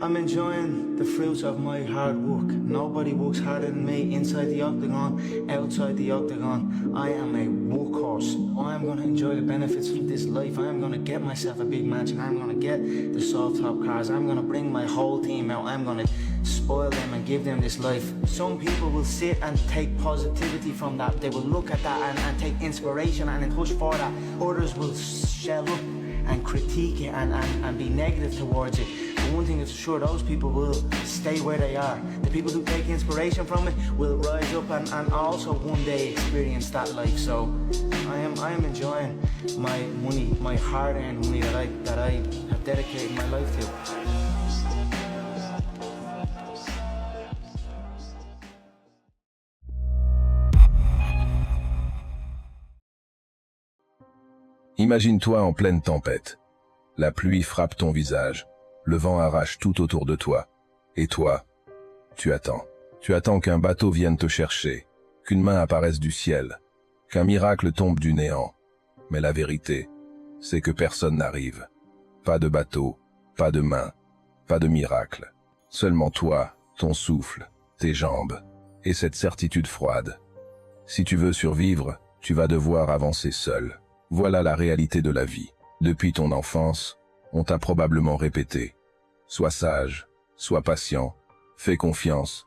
I'm enjoying the fruits of my hard work. Nobody works harder than me inside the octagon, outside the octagon. I am a workhorse. I am going to enjoy the benefits of this life. I am going to get myself a big mansion. I'm going to get the soft top cars. I'm going to bring my whole team out. I'm going to spoil them and give them this life. Some people will sit and take positivity from that. They will look at that and take inspiration and then push for that. Others will shell up and critique it and be negative towards it. But one thing is sure, those people will stay where they are. The people who take inspiration from it will rise up and also one day experience that life. So I am enjoying my money, my hard-earned money that I have dedicated my life to. Imagine-toi en pleine tempête. La pluie frappe ton visage, le vent arrache tout autour de toi. Et toi, tu attends. Tu attends qu'un bateau vienne te chercher, qu'une main apparaisse du ciel, qu'un miracle tombe du néant. Mais la vérité, c'est que personne n'arrive. Pas de bateau, pas de main, pas de miracle. Seulement toi, ton souffle, tes jambes, et cette certitude froide. Si tu veux survivre, tu vas devoir avancer seul. Voilà la réalité de la vie. Depuis ton enfance, on t'a probablement répété. Sois sage, sois patient, fais confiance.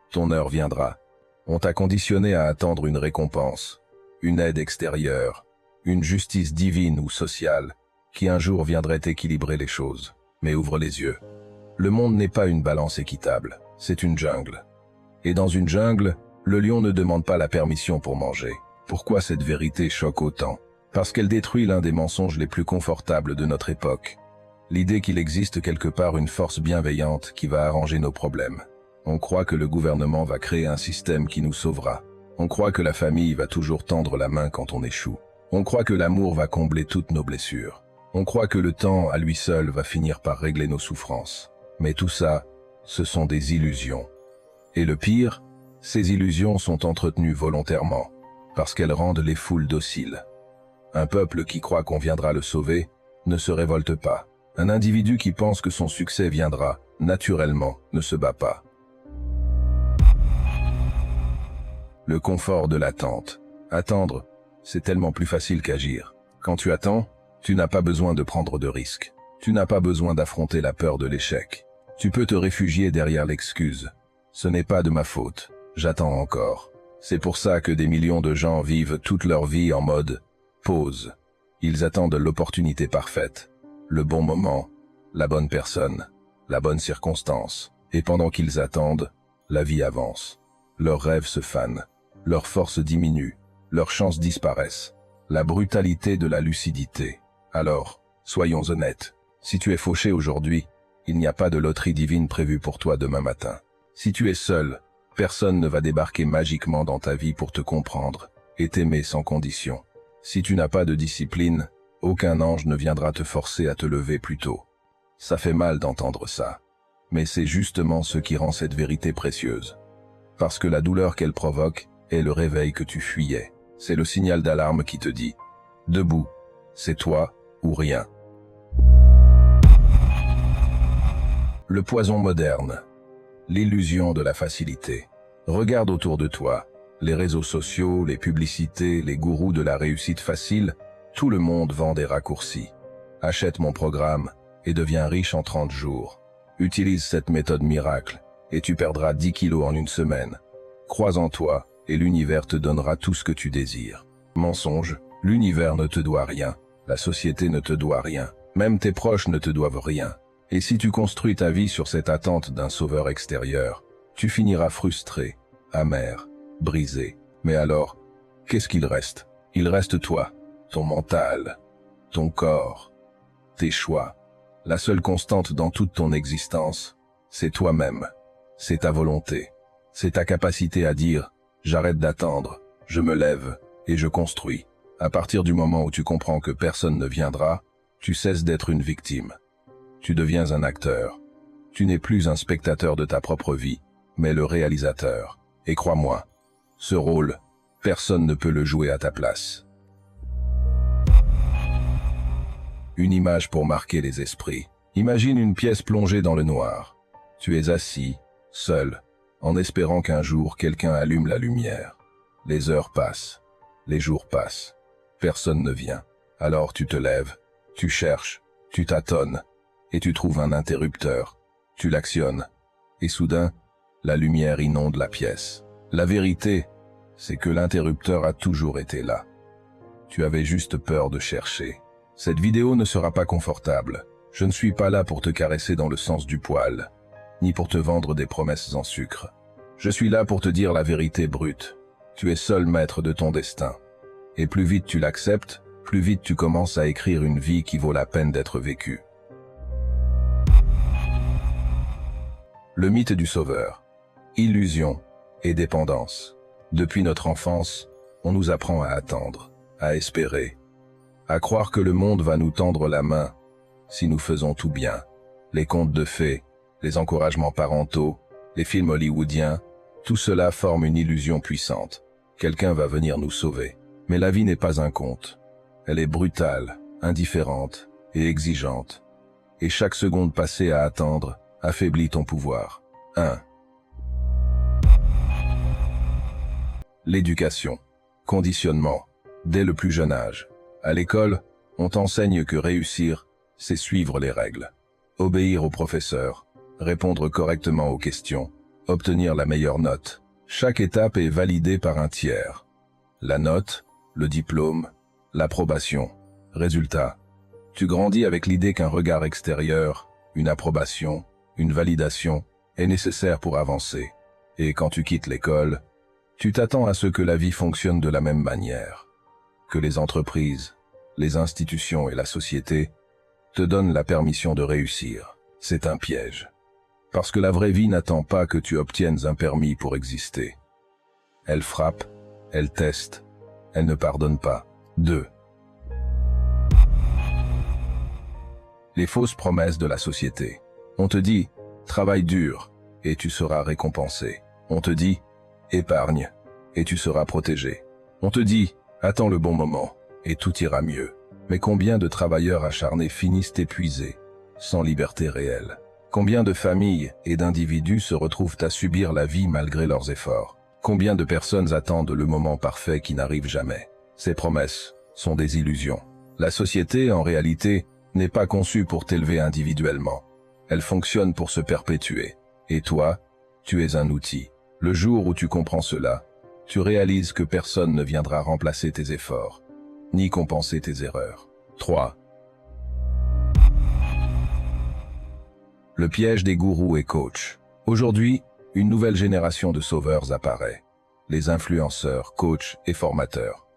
Ton heure viendra. On t'a conditionné à attendre une récompense, une aide extérieure, une justice divine ou sociale, qui un jour viendrait équilibrer les choses. Mais ouvre les yeux. Le monde n'est pas une balance équitable, c'est une jungle. Et dans une jungle, le lion ne demande pas la permission pour manger. Pourquoi cette vérité choque autant ? Parce qu'elle détruit l'un des mensonges les plus confortables de notre époque. L'idée qu'il existe quelque part une force bienveillante qui va arranger nos problèmes. On croit que le gouvernement va créer un système qui nous sauvera. On croit que la famille va toujours tendre la main quand on échoue. On croit que l'amour va combler toutes nos blessures. On croit que le temps, à lui seul, va finir par régler nos souffrances. Mais tout ça, ce sont des illusions. Et le pire, ces illusions sont entretenues volontairement, parce qu'elles rendent les foules dociles. Un peuple qui croit qu'on viendra le sauver ne se révolte pas. Un individu qui pense que son succès viendra, naturellement, ne se bat pas. Le confort de l'attente. Attendre, c'est tellement plus facile qu'agir. Quand tu attends, tu n'as pas besoin de prendre de risques. Tu n'as pas besoin d'affronter la peur de l'échec. Tu peux te réfugier derrière l'excuse. Ce n'est pas de ma faute, j'attends encore. C'est pour ça que des millions de gens vivent toute leur vie en mode pause. Ils attendent l'opportunité parfaite, le bon moment, la bonne personne, la bonne circonstance. Et pendant qu'ils attendent, la vie avance. Leurs rêves se fanent, leurs forces diminuent, leurs chances disparaissent. La brutalité de la lucidité. Alors, soyons honnêtes, si tu es fauché aujourd'hui, il n'y a pas de loterie divine prévue pour toi demain matin. Si tu es seul, personne ne va débarquer magiquement dans ta vie pour te comprendre et t'aimer sans condition. Si tu n'as pas de discipline, aucun ange ne viendra te forcer à te lever plus tôt. Ça fait mal d'entendre ça, mais c'est justement ce qui rend cette vérité précieuse. Parce que la douleur qu'elle provoque est le réveil que tu fuyais. C'est le signal d'alarme qui te dit « Debout, c'est toi ou rien ». Le poison moderne, l'illusion de la facilité. Regarde autour de toi. Les réseaux sociaux, les publicités, les gourous de la réussite facile, tout le monde vend des raccourcis. Achète mon programme et deviens riche en 30 jours. Utilise cette méthode miracle et tu perdras 10 kilos en une semaine. Crois en toi et l'univers te donnera tout ce que tu désires. Mensonge, l'univers ne te doit rien, la société ne te doit rien, même tes proches ne te doivent rien. Et si tu construis ta vie sur cette attente d'un sauveur extérieur, tu finiras frustré, amer, brisé. Mais alors, qu'est-ce qu'il reste? Il reste toi, ton mental, ton corps, tes choix. La seule constante dans toute ton existence, c'est toi-même, c'est ta volonté, c'est ta capacité à dire « j'arrête d'attendre, je me lève et je construis ». À partir du moment où tu comprends que personne ne viendra, tu cesses d'être une victime. Tu deviens un acteur. Tu n'es plus un spectateur de ta propre vie, mais le réalisateur. Et crois-moi, ce rôle, personne ne peut le jouer à ta place. Une image pour marquer les esprits. Imagine une pièce plongée dans le noir. Tu es assis, seul, en espérant qu'un jour quelqu'un allume la lumière. Les heures passent, les jours passent. Personne ne vient. Alors tu te lèves, tu cherches, tu tâtonnes, et tu trouves un interrupteur. Tu l'actionnes, et soudain, la lumière inonde la pièce. La vérité, c'est que l'interrupteur a toujours été là. Tu avais juste peur de chercher. Cette vidéo ne sera pas confortable. Je ne suis pas là pour te caresser dans le sens du poil, ni pour te vendre des promesses en sucre. Je suis là pour te dire la vérité brute. Tu es seul maître de ton destin. Et plus vite tu l'acceptes, plus vite tu commences à écrire une vie qui vaut la peine d'être vécue. Le mythe du sauveur. Illusion et dépendance. Depuis notre enfance, on nous apprend à attendre, à espérer, à croire que le monde va nous tendre la main si nous faisons tout bien. Les contes de fées, les encouragements parentaux, les films hollywoodiens, tout cela forme une illusion puissante. Quelqu'un va venir nous sauver. Mais la vie n'est pas un conte. Elle est brutale, indifférente et exigeante. Et chaque seconde passée à attendre affaiblit ton pouvoir. 1. L'éducation. Conditionnement. Dès le plus jeune âge. À l'école, on t'enseigne que réussir, c'est suivre les règles. Obéir au professeur, répondre correctement aux questions, obtenir la meilleure note. Chaque étape est validée par un tiers. La note, le diplôme, l'approbation. Résultat, tu grandis avec l'idée qu'un regard extérieur, une approbation, une validation est nécessaire pour avancer. Et quand tu quittes l'école, tu t'attends à ce que la vie fonctionne de la même manière. Que les entreprises, les institutions et la société te donnent la permission de réussir. C'est un piège. Parce que la vraie vie n'attend pas que tu obtiennes un permis pour exister. Elle frappe, elle teste, elle ne pardonne pas. 2. Les fausses promesses de la société. On te dit « travaille dur et tu seras récompensé ». On te dit « épargne et tu seras protégé ». On te dit « attends le bon moment et tout ira mieux ». Mais combien de travailleurs acharnés finissent épuisés, sans liberté réelle? Combien de familles et d'individus se retrouvent à subir la vie malgré leurs efforts? Combien de personnes attendent le moment parfait qui n'arrive jamais? Ces promesses sont des illusions. La société, en réalité, n'est pas conçue pour t'élever individuellement. Elle fonctionne pour se perpétuer. Et toi, tu es un outil. Le jour où tu comprends cela, tu réalises que personne ne viendra remplacer tes efforts, ni compenser tes erreurs. 3. Le piège des gourous et coachs. Aujourd'hui, une nouvelle génération de sauveurs apparaît. Les influenceurs, coachs et formateurs.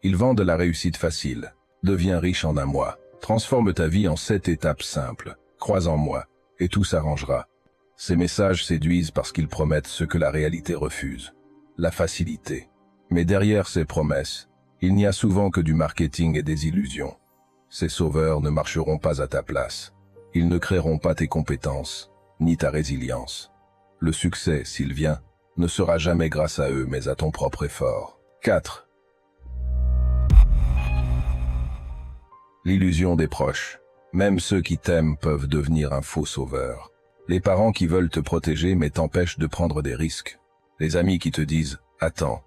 Ils vendent la réussite facile. Deviens riche en un mois. Transforme ta vie en 7 étapes simples. Crois en moi, et tout s'arrangera. Ces messages séduisent parce qu'ils promettent ce que la réalité refuse. La facilité. Mais derrière ces promesses, il n'y a souvent que du marketing et des illusions. Ces sauveurs ne marcheront pas à ta place. Ils ne créeront pas tes compétences, ni ta résilience. Le succès, s'il vient, ne sera jamais grâce à eux, mais à ton propre effort. 4. L'illusion des proches. Même ceux qui t'aiment peuvent devenir un faux sauveur. Les parents qui veulent te protéger mais t'empêchent de prendre des risques. Les amis qui te disent « Attends,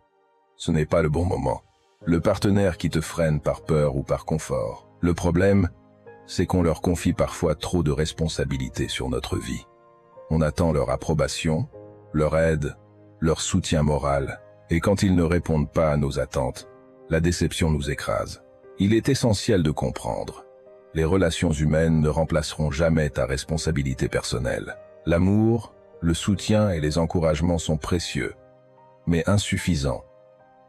ce n'est pas le bon moment ». Le partenaire qui te freine par peur ou par confort. Le problème, c'est qu'on leur confie parfois trop de responsabilités sur notre vie. On attend leur approbation, leur aide, leur soutien moral, et quand ils ne répondent pas à nos attentes, la déception nous écrase. Il est essentiel de comprendre. Les relations humaines ne remplaceront jamais ta responsabilité personnelle. L'amour, le soutien et les encouragements sont précieux, mais insuffisants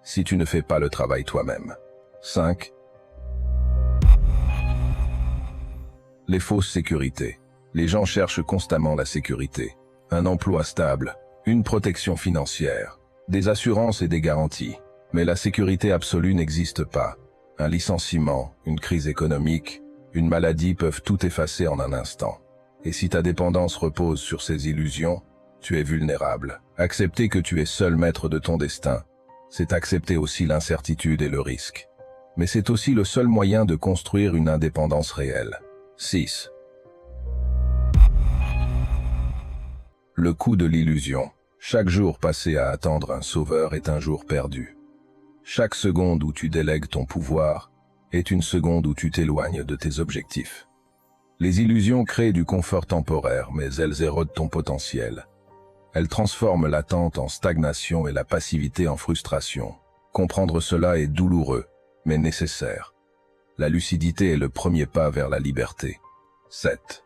si tu ne fais pas le travail toi-même. 5. Les fausses sécurités. Les gens cherchent constamment la sécurité. Un emploi stable, une protection financière, des assurances et des garanties. Mais la sécurité absolue n'existe pas. Un licenciement, une crise économique, une maladie peuvent tout effacer en un instant. Et si ta dépendance repose sur ces illusions, tu es vulnérable. Accepter que tu es seul maître de ton destin, c'est accepter aussi l'incertitude et le risque. Mais c'est aussi le seul moyen de construire une indépendance réelle. 6. Le coût de l'illusion. Chaque jour passé à attendre un sauveur est un jour perdu. Chaque seconde où tu délègues ton pouvoir est une seconde où tu t'éloignes de tes objectifs. Les illusions créent du confort temporaire, mais elles érodent ton potentiel. Elles transforment l'attente en stagnation et la passivité en frustration. Comprendre cela est douloureux, mais nécessaire. La lucidité est le premier pas vers la liberté. 7.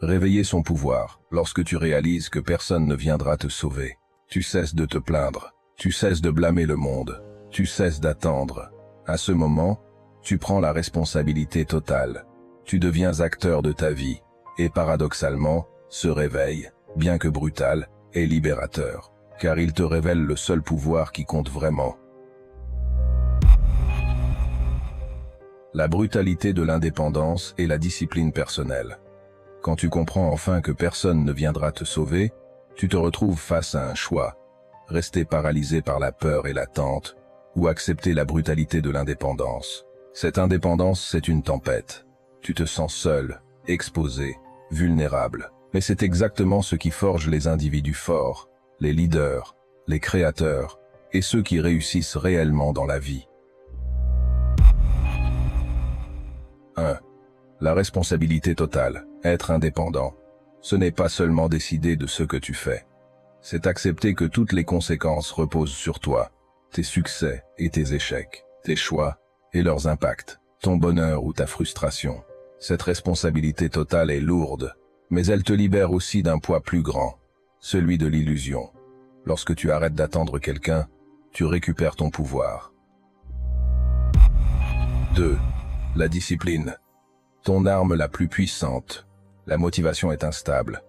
Réveiller son pouvoir. Lorsque tu réalises que personne ne viendra te sauver, tu cesses de te plaindre, tu cesses de blâmer le monde, tu cesses d'attendre. À ce moment, tu prends la responsabilité totale. Tu deviens acteur de ta vie, et paradoxalement, ce réveil, bien que brutal, est libérateur, car il te révèle le seul pouvoir qui compte vraiment. La brutalité de l'indépendance et la discipline personnelle. Quand tu comprends enfin que personne ne viendra te sauver, tu te retrouves face à un choix. Rester paralysé par la peur et l'attente, ou accepter la brutalité de l'indépendance. Cette indépendance, c'est une tempête. Tu te sens seul, exposé, vulnérable. Mais c'est exactement ce qui forge les individus forts, les leaders, les créateurs, et ceux qui réussissent réellement dans la vie. 1. La responsabilité totale. Être indépendant. Ce n'est pas seulement décider de ce que tu fais. C'est accepter que toutes les conséquences reposent sur toi, tes succès et tes échecs, tes choix et leurs impacts, ton bonheur ou ta frustration. Cette responsabilité totale est lourde, mais elle te libère aussi d'un poids plus grand, celui de l'illusion. Lorsque tu arrêtes d'attendre quelqu'un, tu récupères ton pouvoir. 2. La discipline. Ton arme la plus puissante. La motivation est instable.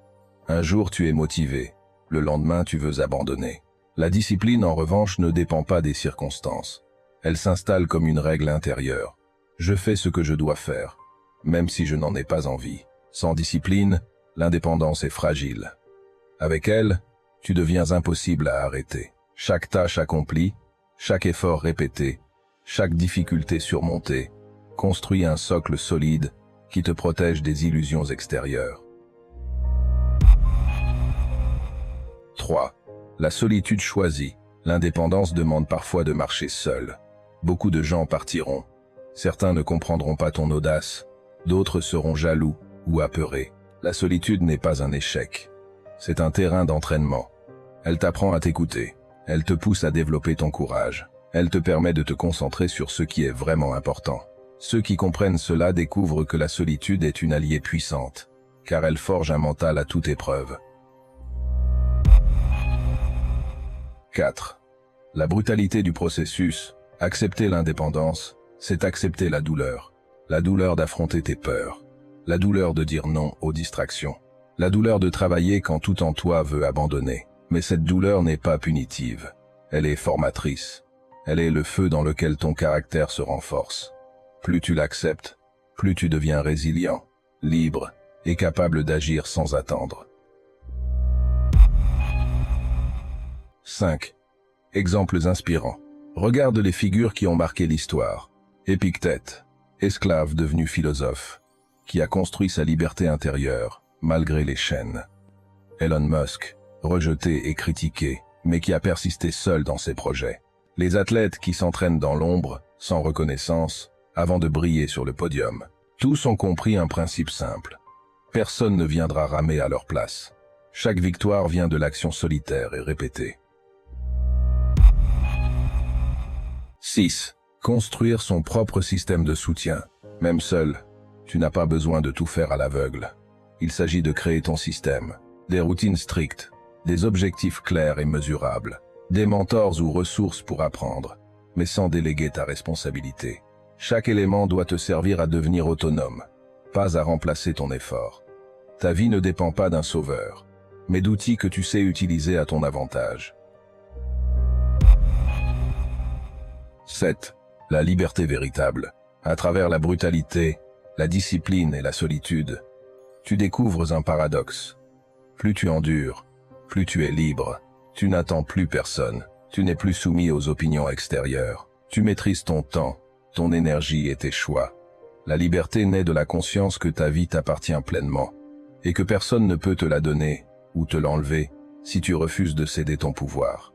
Un jour tu es motivé, le lendemain tu veux abandonner. La discipline en revanche ne dépend pas des circonstances. Elle s'installe comme une règle intérieure. Je fais ce que je dois faire, même si je n'en ai pas envie. Sans discipline, l'indépendance est fragile. Avec elle, tu deviens impossible à arrêter. Chaque tâche accomplie, chaque effort répété, chaque difficulté surmontée, construit un socle solide qui te protège des illusions extérieures. 3. La solitude choisie. L'indépendance demande parfois de marcher seul. Beaucoup de gens partiront. Certains ne comprendront pas ton audace, d'autres seront jaloux ou apeurés. La solitude n'est pas un échec. C'est un terrain d'entraînement. Elle t'apprend à t'écouter. Elle te pousse à développer ton courage. Elle te permet de te concentrer sur ce qui est vraiment important. Ceux qui comprennent cela découvrent que la solitude est une alliée puissante, car elle forge un mental à toute épreuve. 4. La brutalité du processus. Accepter l'indépendance, c'est accepter la douleur. La douleur d'affronter tes peurs. La douleur de dire non aux distractions. La douleur de travailler quand tout en toi veut abandonner. Mais cette douleur n'est pas punitive. Elle est formatrice. Elle est le feu dans lequel ton caractère se renforce. Plus tu l'acceptes, plus tu deviens résilient, libre et capable d'agir sans attendre. 5. Exemples inspirants. Regarde les figures qui ont marqué l'histoire. Épictète, esclave devenu philosophe, qui a construit sa liberté intérieure, malgré les chaînes. Elon Musk, rejeté et critiqué, mais qui a persisté seul dans ses projets. Les athlètes qui s'entraînent dans l'ombre, sans reconnaissance, avant de briller sur le podium. Tous ont compris un principe simple. Personne ne viendra ramer à leur place. Chaque victoire vient de l'action solitaire et répétée. 6. Construire son propre système de soutien. Même seul, tu n'as pas besoin de tout faire à l'aveugle. Il s'agit de créer ton système. Des routines strictes, des objectifs clairs et mesurables, des mentors ou ressources pour apprendre, mais sans déléguer ta responsabilité. Chaque élément doit te servir à devenir autonome, pas à remplacer ton effort. Ta vie ne dépend pas d'un sauveur, mais d'outils que tu sais utiliser à ton avantage. 7. La liberté véritable. À travers la brutalité, la discipline et la solitude, tu découvres un paradoxe. Plus tu endures, plus tu es libre. Tu n'attends plus personne. Tu n'es plus soumis aux opinions extérieures. Tu maîtrises ton temps, ton énergie et tes choix. La liberté naît de la conscience que ta vie t'appartient pleinement, et que personne ne peut te la donner, ou te l'enlever, si tu refuses de céder ton pouvoir.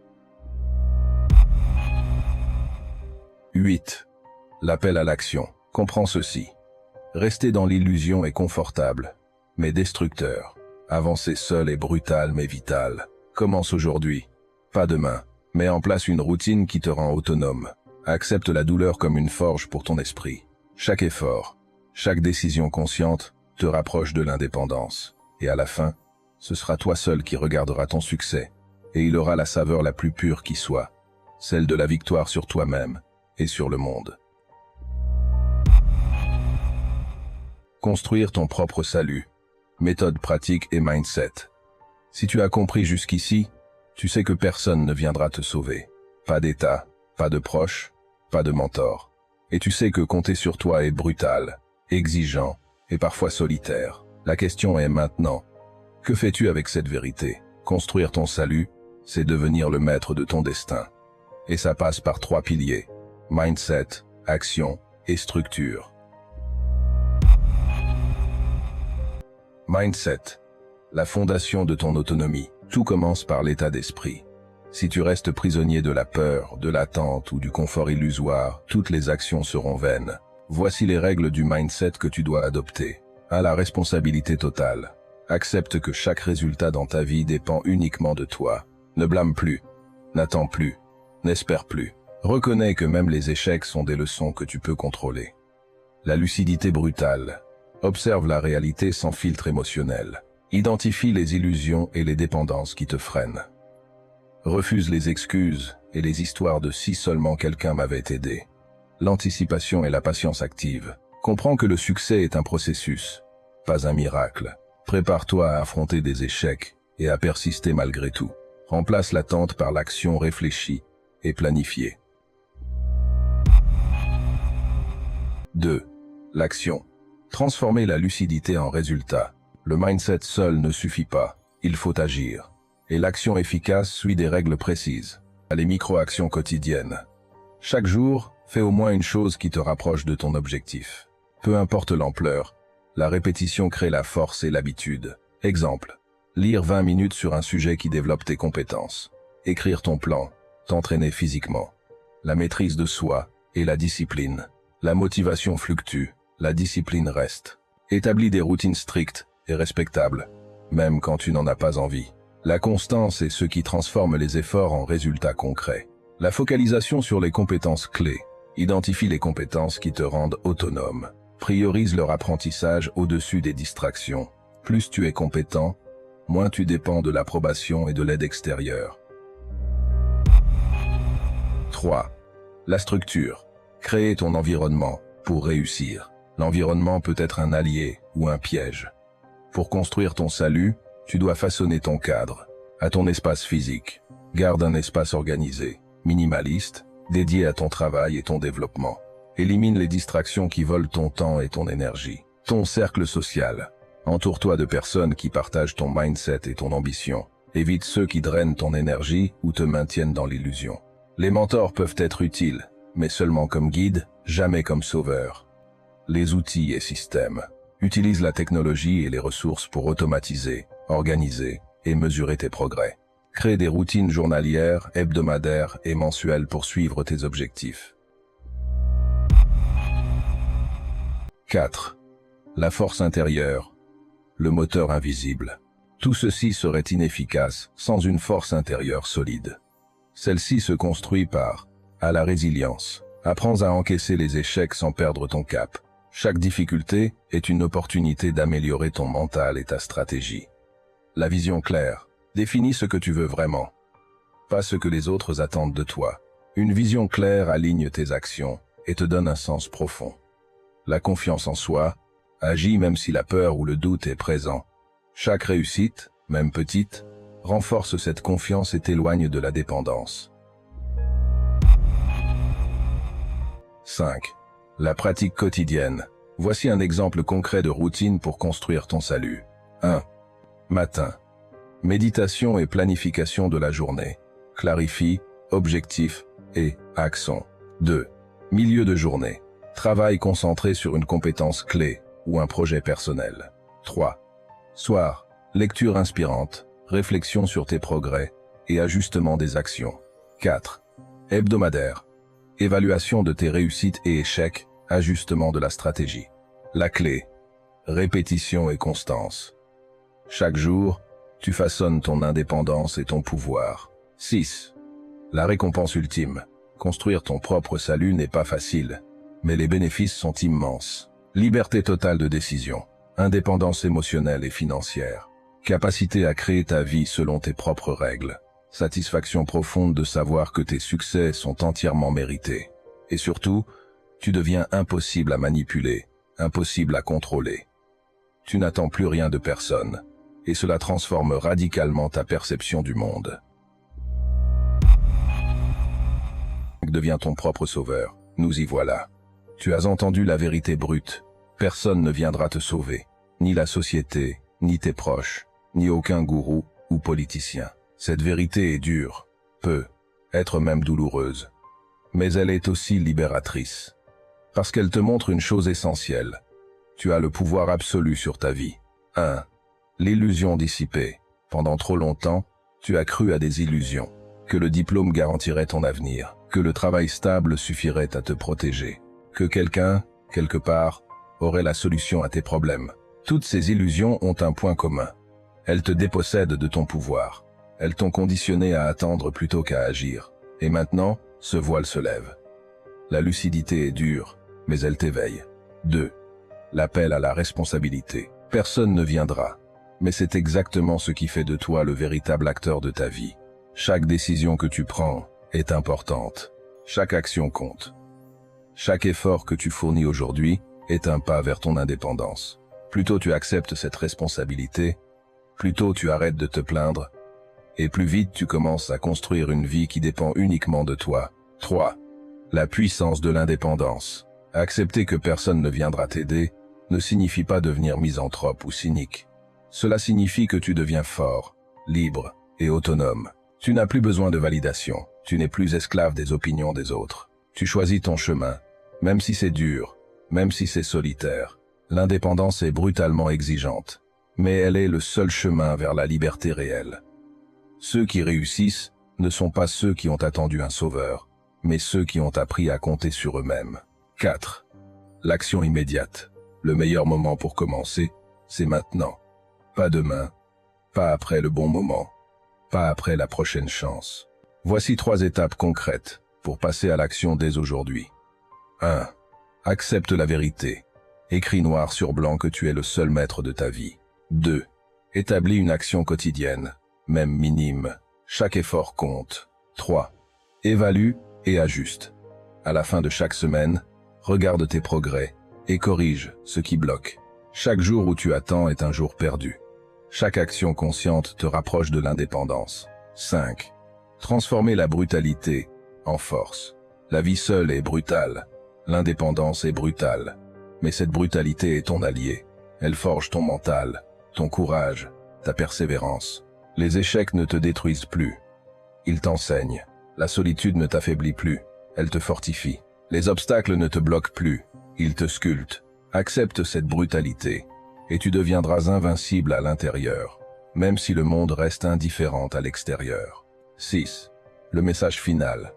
8. L'appel à l'action. Comprends ceci. Rester dans l'illusion est confortable, mais destructeur. Avancer seul est brutal mais vital. Commence aujourd'hui, pas demain. Mets en place une routine qui te rend autonome. Accepte la douleur comme une forge pour ton esprit. Chaque effort, chaque décision consciente te rapproche de l'indépendance. Et à la fin, ce sera toi seul qui regardera ton succès, et il aura la saveur la plus pure qui soit, celle de la victoire sur toi-même et sur le monde. Construire ton propre salut. Méthode pratique et mindset. Si tu as compris jusqu'ici, tu sais que personne ne viendra te sauver. Pas d'État, pas de proches, pas de mentor. Et tu sais que compter sur toi est brutal, exigeant et parfois solitaire. La question est maintenant, que fais-tu avec cette vérité? Construire ton salut, c'est devenir le maître de ton destin. Et ça passe par 3 piliers: mindset, action et structure. Mindset, la fondation de ton autonomie. Tout commence par l'état d'esprit. Si tu restes prisonnier de la peur, de l'attente ou du confort illusoire, toutes les actions seront vaines. Voici les règles du mindset que tu dois adopter. 1. La responsabilité totale. Accepte que chaque résultat dans ta vie dépend uniquement de toi. Ne blâme plus, n'attends plus, n'espère plus. Reconnais que même les échecs sont des leçons que tu peux contrôler. La lucidité brutale. Observe la réalité sans filtre émotionnel. Identifie les illusions et les dépendances qui te freinent. Refuse les excuses et les histoires de si seulement quelqu'un m'avait aidé. L'anticipation et la patience active. Comprends que le succès est un processus, pas un miracle. Prépare-toi à affronter des échecs et à persister malgré tout. Remplace l'attente par l'action réfléchie et planifiée. 2. L'action. Transformer la lucidité en résultat. Le mindset seul ne suffit pas, il faut agir. Et l'action efficace suit des règles précises. Les micro-actions quotidiennes. Chaque jour, fais au moins une chose qui te rapproche de ton objectif. Peu importe l'ampleur, la répétition crée la force et l'habitude. Exemple, lire 20 minutes sur un sujet qui développe tes compétences. Écrire ton plan, t'entraîner physiquement. La maîtrise de soi et la discipline. La motivation fluctue, la discipline reste. Établis des routines strictes et respectables, même quand tu n'en as pas envie. La constance est ce qui transforme les efforts en résultats concrets. La focalisation sur les compétences clés. Identifie les compétences qui te rendent autonome. Priorise leur apprentissage au-dessus des distractions. Plus tu es compétent, moins tu dépends de l'approbation et de l'aide extérieure. 3. La structure. Créer ton environnement pour réussir. L'environnement peut être un allié ou un piège. Pour construire ton salut, tu dois façonner ton cadre. À ton espace physique, garde un espace organisé, minimaliste, dédié à ton travail et ton développement. Élimine les distractions qui volent ton temps et ton énergie. Ton cercle social. Entoure-toi de personnes qui partagent ton mindset et ton ambition. Évite ceux qui drainent ton énergie ou te maintiennent dans l'illusion. Les mentors peuvent être utiles, mais seulement comme guide, jamais comme sauveur. Les outils et systèmes. Utilise la technologie et les ressources pour automatiser, organiser et mesurer tes progrès. Crée des routines journalières, hebdomadaires et mensuelles pour suivre tes objectifs. 4. La force intérieure. Le moteur invisible. Tout ceci serait inefficace sans une force intérieure solide. Celle-ci se construit par la résilience. Apprends à encaisser les échecs sans perdre ton cap. Chaque difficulté est une opportunité d'améliorer ton mental et ta stratégie. La vision claire. Définis ce que tu veux vraiment, pas ce que les autres attendent de toi. Une vision claire aligne tes actions et te donne un sens profond. La confiance en soi. Agis même si la peur ou le doute est présent. Chaque réussite, même petite, renforce cette confiance et t'éloigne de la dépendance. 5. La pratique quotidienne. Voici un exemple concret de routine pour construire ton salut. 1. Matin. Méditation et planification de la journée. Clarifie, objectif et accent. 2. Milieu de journée. Travail concentré sur une compétence clé ou un projet personnel. 3. Soir, lecture inspirante, réflexion sur tes progrès et ajustement des actions. 4. Hebdomadaire, évaluation de tes réussites et échecs, ajustement de la stratégie. La clé, répétition et constance. Chaque jour, tu façonnes ton indépendance et ton pouvoir. 6. La récompense ultime. Construire ton propre salut n'est pas facile, mais les bénéfices sont immenses. Liberté totale de décision, indépendance émotionnelle et financière, capacité à créer ta vie selon tes propres règles, satisfaction profonde de savoir que tes succès sont entièrement mérités. Et surtout, tu deviens impossible à manipuler, impossible à contrôler. Tu n'attends plus rien de personne, et cela transforme radicalement ta perception du monde. Deviens ton propre sauveur, nous y voilà. Tu as entendu la vérité brute, personne ne viendra te sauver, ni la société, ni tes proches, ni aucun gourou ou politicien. Cette vérité est dure, peut être même douloureuse, mais elle est aussi libératrice, parce qu'elle te montre une chose essentielle. Tu as le pouvoir absolu sur ta vie. 1. L'illusion dissipée. Pendant trop longtemps, tu as cru à des illusions, que le diplôme garantirait ton avenir, que le travail stable suffirait à te protéger, que quelqu'un, quelque part, aurait la solution à tes problèmes. Toutes ces illusions ont un point commun. Elles te dépossèdent de ton pouvoir. Elles t'ont conditionné à attendre plutôt qu'à agir. Et maintenant, ce voile se lève. La lucidité est dure, mais elle t'éveille. 2. L'appel à la responsabilité. Personne ne viendra, mais c'est exactement ce qui fait de toi le véritable acteur de ta vie. Chaque décision que tu prends est importante. Chaque action compte. Chaque effort que tu fournis aujourd'hui est un pas vers ton indépendance. Plus tôt tu acceptes cette responsabilité, plus tôt tu arrêtes de te plaindre, et plus vite tu commences à construire une vie qui dépend uniquement de toi. 3. La puissance de l'indépendance. Accepter que personne ne viendra t'aider ne signifie pas devenir misanthrope ou cynique. Cela signifie que tu deviens fort, libre et autonome. Tu n'as plus besoin de validation, tu n'es plus esclave des opinions des autres. Tu choisis ton chemin, même si c'est dur, même si c'est solitaire. L'indépendance est brutalement exigeante, mais elle est le seul chemin vers la liberté réelle. Ceux qui réussissent ne sont pas ceux qui ont attendu un sauveur, mais ceux qui ont appris à compter sur eux-mêmes. 4. L'action immédiate. Le meilleur moment pour commencer, c'est maintenant. Pas demain, pas après le bon moment, pas après la prochaine chance. Voici 3 étapes concrètes pour passer à l'action dès aujourd'hui. 1. Accepte la vérité. Écris noir sur blanc que tu es le seul maître de ta vie. 2. Établis une action quotidienne, même minime. Chaque effort compte. 3. Évalue et ajuste. À la fin de chaque semaine, regarde tes progrès et corrige ce qui bloque. Chaque jour où tu attends est un jour perdu. Chaque action consciente te rapproche de l'indépendance. 5. Transformer la brutalité en force. La vie seule est brutale. L'indépendance est brutale. Mais cette brutalité est ton allié. Elle forge ton mental, ton courage, ta persévérance. Les échecs ne te détruisent plus. Ils t'enseignent. La solitude ne t'affaiblit plus. Elle te fortifie. Les obstacles ne te bloquent plus. Ils te sculptent. Accepte cette brutalité, et tu deviendras invincible à l'intérieur, même si le monde reste indifférent à l'extérieur. 6. Le message final.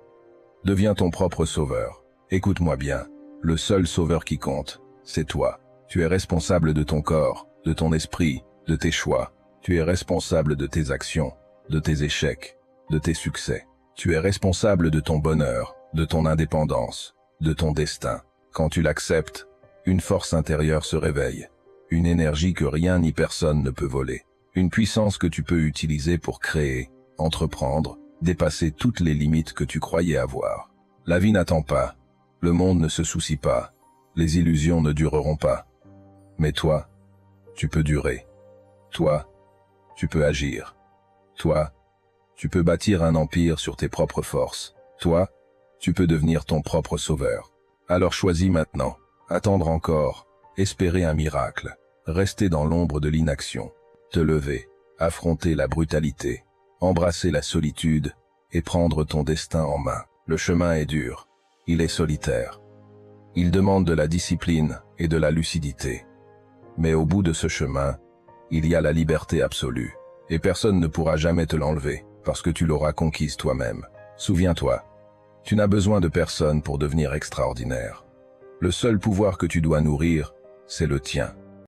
Deviens ton propre sauveur. Écoute-moi bien, le seul sauveur qui compte, c'est toi. Tu es responsable de ton corps, de ton esprit, de tes choix. Tu es responsable de tes actions, de tes échecs, de tes succès. Tu es responsable de ton bonheur, de ton indépendance, de ton destin. Quand tu l'acceptes, une force intérieure se réveille, une énergie que rien ni personne ne peut voler, une puissance que tu peux utiliser pour créer, entreprendre, dépasser toutes les limites que tu croyais avoir. La vie n'attend pas, le monde ne se soucie pas, les illusions ne dureront pas. Mais toi, tu peux durer. Toi, tu peux agir. Toi, tu peux bâtir un empire sur tes propres forces. Toi, tu peux devenir ton propre sauveur. Alors choisis maintenant. Attendre encore, espérer un miracle, rester dans l'ombre de l'inaction, te lever, affronter la brutalité, embrasser la solitude et prendre ton destin en main. Le chemin est dur, il est solitaire. Il demande de la discipline et de la lucidité. Mais au bout de ce chemin, il y a la liberté absolue. Et personne ne pourra jamais te l'enlever, parce que tu l'auras conquise toi-même. Souviens-toi, tu n'as besoin de personne pour devenir extraordinaire. Le seul pouvoir que tu dois nourrir, c'est le tien.